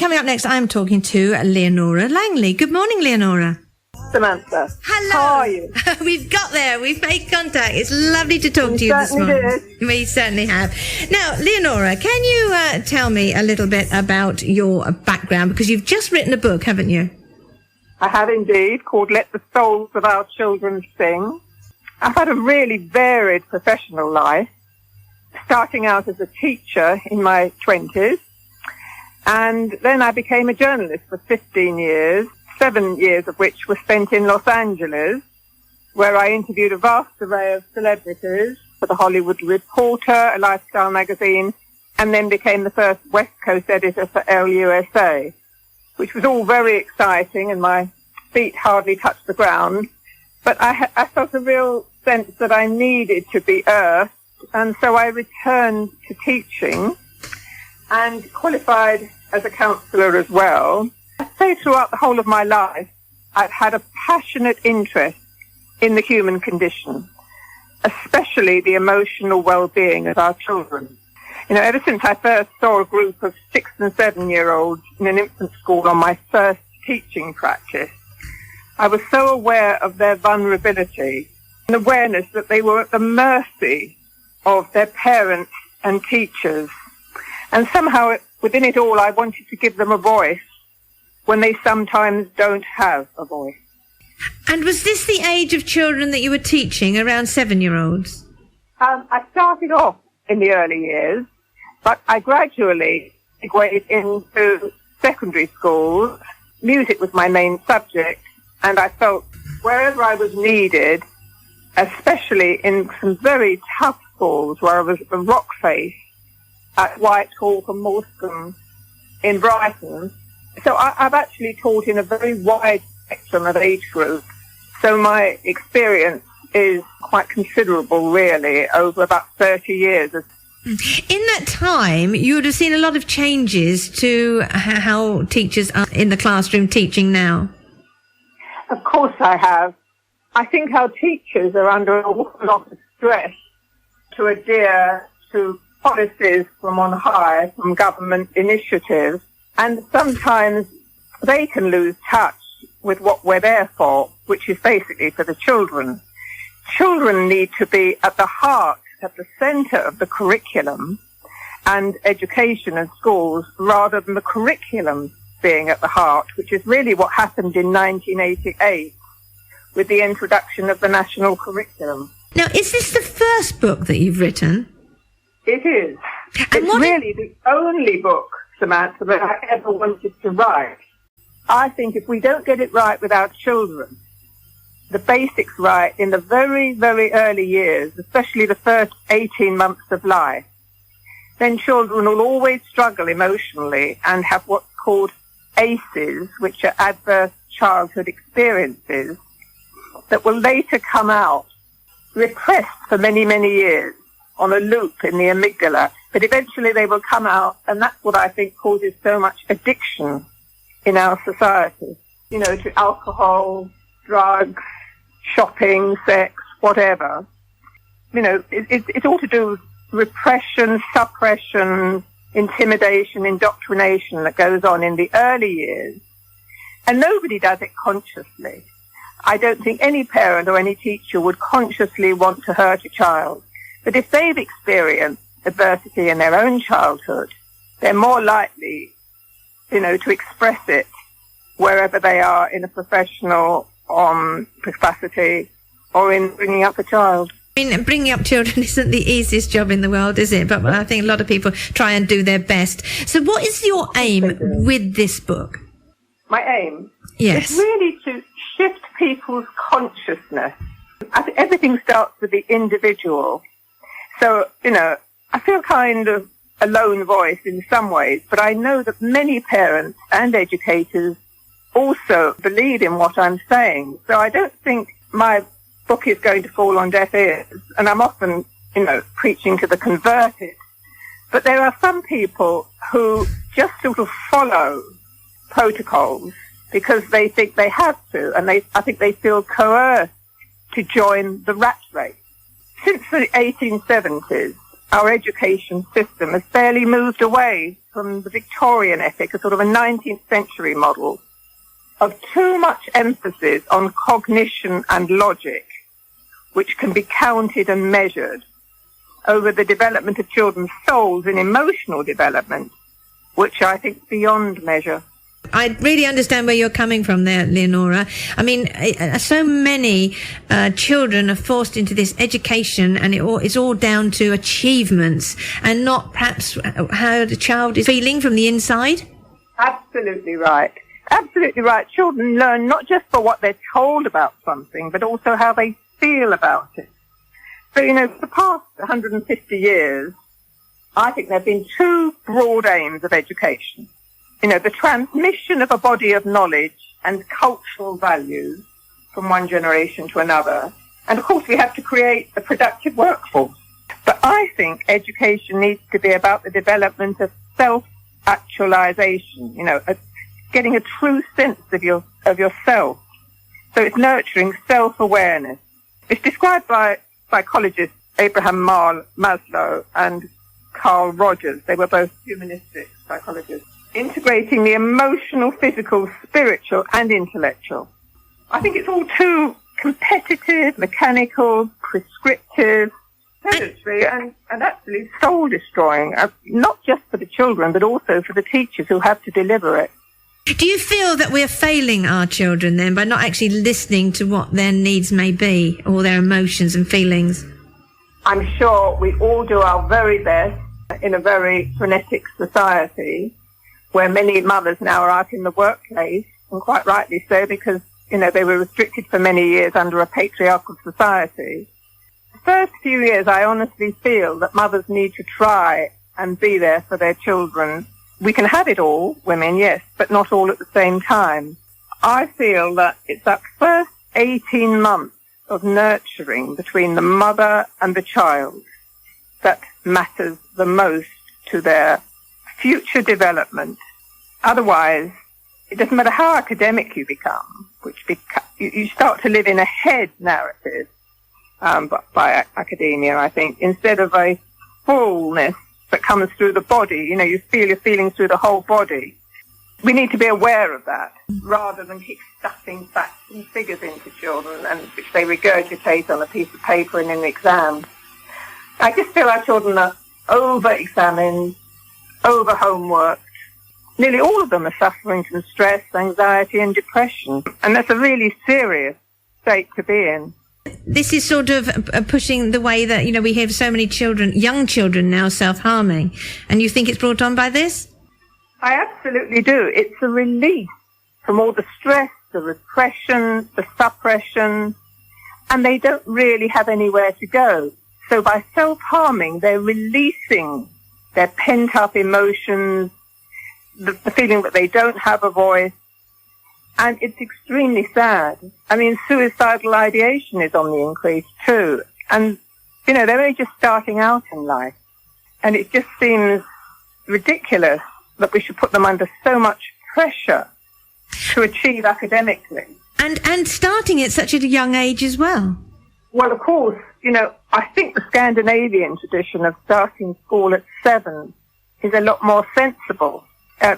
coming up next, I'm talking to Leonora Langley. Good morning, Leonora. Samantha. Hello. How are you? We've got there. We've made contact. It's lovely to talk to you this morning. Did. We certainly have. Now, Leonora, can you tell me a little bit about your background? Because you've just written a book, haven't you? I have indeed, called Let the Souls of Our Children Sing. I've had a really varied professional life, starting out as a teacher in my 20s. And then I became a journalist for 15 years. 7 years of which were spent in Los Angeles, where I interviewed a vast array of celebrities for the Hollywood Reporter, a lifestyle magazine, and then became the first West Coast editor for LUSA, which was all very exciting, and my feet hardly touched the ground. But I felt a real sense that I needed to be earthed, and so I returned to teaching and qualified as a counsellor as well. I say throughout the whole of my life, I've had a passionate interest in the human condition, especially the emotional well-being of our children. You know, ever since I first saw a group of 6 and 7-year-olds in an infant school on my first teaching practice, I was so aware of their vulnerability and awareness that they were at the mercy of their parents and teachers. And somehow within it all, I wanted to give them a voice when they sometimes don't have a voice. And was this the age of children that you were teaching, around 7-year-olds? I started off in the early years, but I gradually segued into secondary schools. Music was my main subject, and I felt wherever I was needed, especially in some very tough schools where I was a rock face at Whitehall and Morecambe in Brighton. So I've actually taught in a very wide spectrum of age groups. So my experience is quite considerable, really, over about 30 years. In that time, you would have seen a lot of changes to how teachers are in the classroom teaching now. Of course I have. I think our teachers are under an awful lot of stress to adhere to policies from on high, from government initiatives. And sometimes they can lose touch with what we're there for, which is basically for the children. Children need to be at the heart, at the centre of the curriculum and education in schools, rather than the curriculum being at the heart, which is really what happened in 1988 with the introduction of the national curriculum. Now, is this the first book that you've written? It is. And it's really the only book, Samantha, that I ever wanted to write. I think if we don't get it right with our children, the basics right in the very, very early years, especially the first 18 months of life, then children will always struggle emotionally and have what's called ACEs, which are adverse childhood experiences, that will later come out repressed for many, many years on a loop in the amygdala. But eventually they will come out, and that's what I think causes so much addiction in our society. You know, to alcohol, drugs, shopping, sex, whatever. You know, it's all to do with repression, suppression, intimidation, indoctrination that goes on in the early years. And nobody does it consciously. I don't think any parent or any teacher would consciously want to hurt a child. But if they've experienced adversity in their own childhood, they're more likely, you know, to express it wherever they are in a professional capacity or in bringing up a child. I mean, bringing up children isn't the easiest job in the world, is it? But I think a lot of people try and do their best. So what is your aim with this book? My aim? Yes. Is really to shift people's consciousness. I think everything starts with the individual. So, you know, I feel kind of a lone voice in some ways, but I know that many parents and educators also believe in what I'm saying. So I don't think my book is going to fall on deaf ears, and I'm often, you know, preaching to the converted. But there are some people who just sort of follow protocols because they think they have to, and I think they feel coerced to join the rat race. Since the 1870s, our education system has fairly moved away from the Victorian ethic, a sort of a 19th century model of too much emphasis on cognition and logic, which can be counted and measured, over the development of children's souls and emotional development, which I think is beyond measure. I really understand where you're coming from there, Leonora. I mean, so many children are forced into this education, and it's all down to achievements and not perhaps how the child is feeling from the inside. Absolutely right. Absolutely right. Children learn not just for what they're told about something, but also how they feel about it. So, for the past 150 years, I think there have been two broad aims of education. The transmission of a body of knowledge and cultural values from one generation to another. And of course, we have to create a productive workforce. But I think education needs to be about the development of self-actualization, getting a true sense of yourself. So it's nurturing self-awareness. It's described by psychologists Abraham Maslow and Carl Rogers. They were both humanistic psychologists. Integrating the emotional, physical, spiritual, and intellectual. I think it's all too competitive, mechanical, prescriptive, predatory, and actually soul-destroying, not just for the children, but also for the teachers who have to deliver it. Do you feel that we're failing our children then by not actually listening to what their needs may be, or their emotions and feelings? I'm sure we all do our very best in a very frenetic society, where many mothers now are out in the workplace, and quite rightly so, because, they were restricted for many years under a patriarchal society. The first few years, I honestly feel that mothers need to try and be there for their children. We can have it all, women, yes, but not all at the same time. I feel that it's that first 18 months of nurturing between the mother and the child that matters the most to their future development. Otherwise, it doesn't matter how academic you become, you start to live in a head narrative by academia, I think, instead of a fullness that comes through the body. You feel your feelings through the whole body. We need to be aware of that, rather than keep stuffing facts and figures into children, and which they regurgitate on a piece of paper in an exam. I just feel our children are over-examined, over-homeworked. Nearly all of them are suffering from stress, anxiety and depression. And that's a really serious state to be in. This is sort of pushing the way that, we have so many young children now self-harming. And you think it's brought on by this? I absolutely do. It's a release from all the stress, the repression, the suppression, and they don't really have anywhere to go. So by self-harming, they're releasing their pent-up emotions, the feeling that they don't have a voice, and it's extremely sad. I mean, suicidal ideation is on the increase too, and, they're only just starting out in life, and it just seems ridiculous that we should put them under so much pressure to achieve academically. And starting at such a young age as well. Well, of course, I think the Scandinavian tradition of starting school at 7 is a lot more sensible.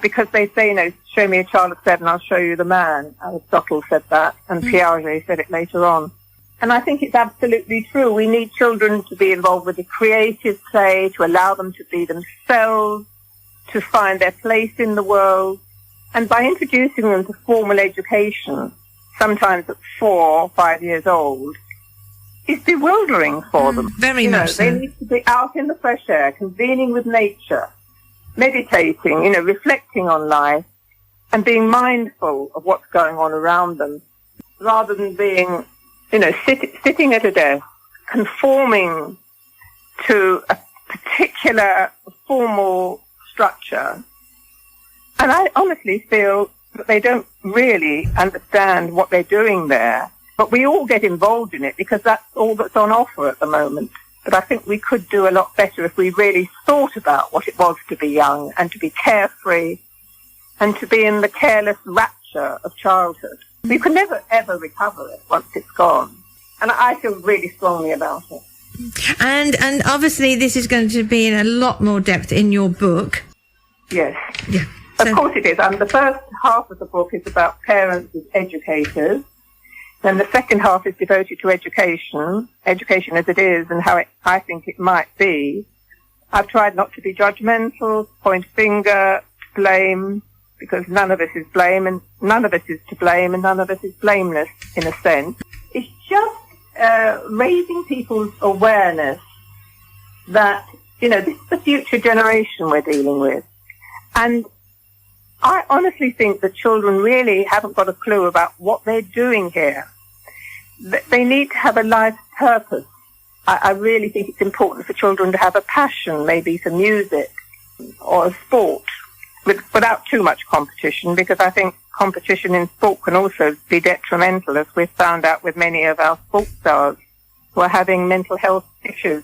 Because they say, show me a child of 7, I'll show you the man. Aristotle said that, and Piaget said it later on. And I think it's absolutely true. We need children to be involved with the creative play, to allow them to be themselves, to find their place in the world. And by introducing them to formal education, sometimes at 4 or 5 years old, is bewildering for them. Very much so. They need to be out in the fresh air, convening with nature, meditating, reflecting on life, and being mindful of what's going on around them, rather than being, sitting at a desk, conforming to a particular formal structure. And I honestly feel that they don't really understand what they're doing there, but we all get involved in it because that's all that's on offer at the moment. But I think we could do a lot better if we really thought about what it was to be young and to be carefree and to be in the careless rapture of childhood. We can never, ever recover it once it's gone. And I feel really strongly about it. And obviously this is going to be in a lot more depth in your book. Yes. Yeah. Of course it is. The first half of the book is about parents as educators. Then the second half is devoted to education as it is and how I think it might be. I've tried not to be judgmental, point finger, blame, because none of us is blame and none of us is to blame and none of us is blameless in a sense. It's just raising people's awareness that, this is the future generation we're dealing with. And I honestly think that children really haven't got a clue about what they're doing here. They need to have a life purpose. I really think it's important for children to have a passion, maybe for music or sport, without too much competition, because I think competition in sport can also be detrimental, as we've found out with many of our sports stars who are having mental health issues.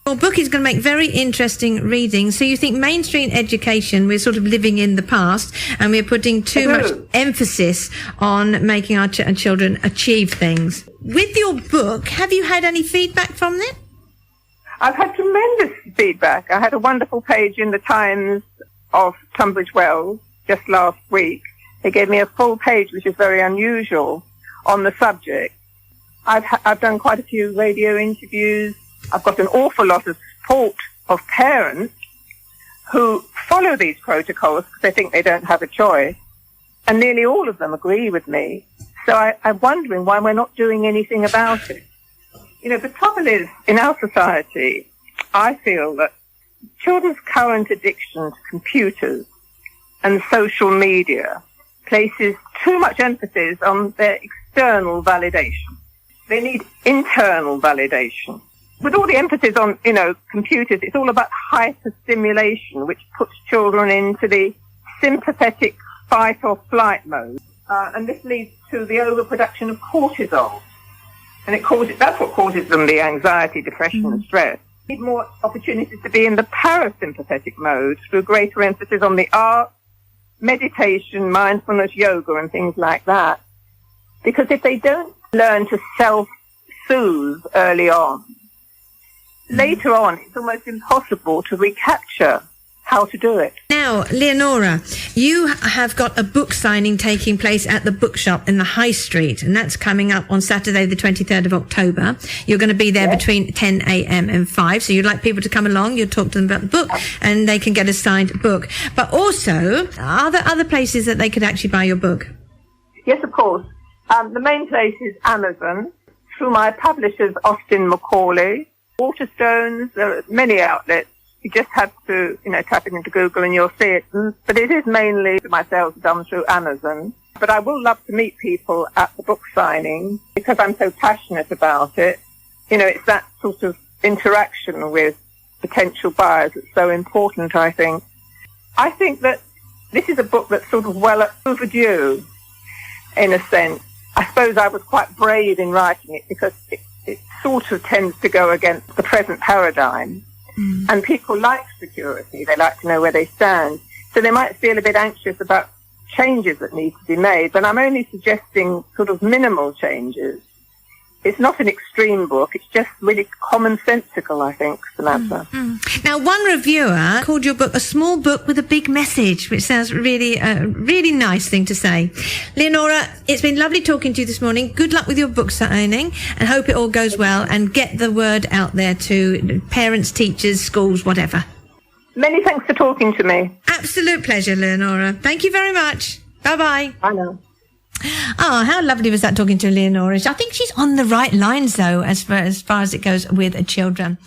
Your book is going to make very interesting reading. So you think mainstream education, we're sort of living in the past and we're putting too much emphasis on making our children achieve things. With your book, have you had any feedback from them? I've had tremendous feedback. I had a wonderful page in the Times of Tunbridge Wells just last week. They gave me a full page, which is very unusual, on the subject. I've done quite a few radio interviews. I've got an awful lot of support of parents who follow these protocols because they think they don't have a choice. And nearly all of them agree with me. So I'm wondering why we're not doing anything about it. The trouble is, in our society, I feel that children's current addiction to computers and social media places too much emphasis on their external validation. They need internal validation. With all the emphasis on, computers, it's all about hyperstimulation, which puts children into the sympathetic fight or flight mode. And this leads to the overproduction of cortisol. And that's what causes them the anxiety, depression, and stress. They need more opportunities to be in the parasympathetic mode through greater emphasis on the art, meditation, mindfulness, yoga, and things like that. Because if they don't learn to self-soothe early on, later on, it's almost impossible to recapture how to do it. Now, Leonora, you have got a book signing taking place at the bookshop in the High Street, and that's coming up on Saturday, the 23rd of October. You're going to be there between 10 a.m. and 5, so you'd like people to come along, you'll talk to them about the book, and they can get a signed book. But also, are there other places that they could actually buy your book? Yes, of course. The main place is Amazon, through my publishers, Austin Macaulay, Waterstones. There are many outlets. You just have to, type it into Google and you'll see it. But it is mainly my sales done through Amazon. But I will love to meet people at the book signing because I'm so passionate about it. It's that sort of interaction with potential buyers that's so important, I think. I think that this is a book that's sort of well overdue, in a sense. I suppose I was quite brave in writing it because it sort of tends to go against the present paradigm. And people like security. They like to know where they stand. So they might feel a bit anxious about changes that need to be made. But I'm only suggesting sort of minimal changes. It's not an extreme book. It's just really commonsensical, I think, Samantha. Now, one reviewer called your book a small book with a big message, which sounds really a really nice thing to say. Leonora, it's been lovely talking to you this morning. Good luck with your book signing and hope it all goes well and get the word out there to parents, teachers, schools, whatever. Many thanks for talking to me. Absolute pleasure, Leonora. Thank you very much. Bye-bye. I know. Oh, how lovely was that talking to Leonora. I think she's on the right lines, though, as far as it goes with children.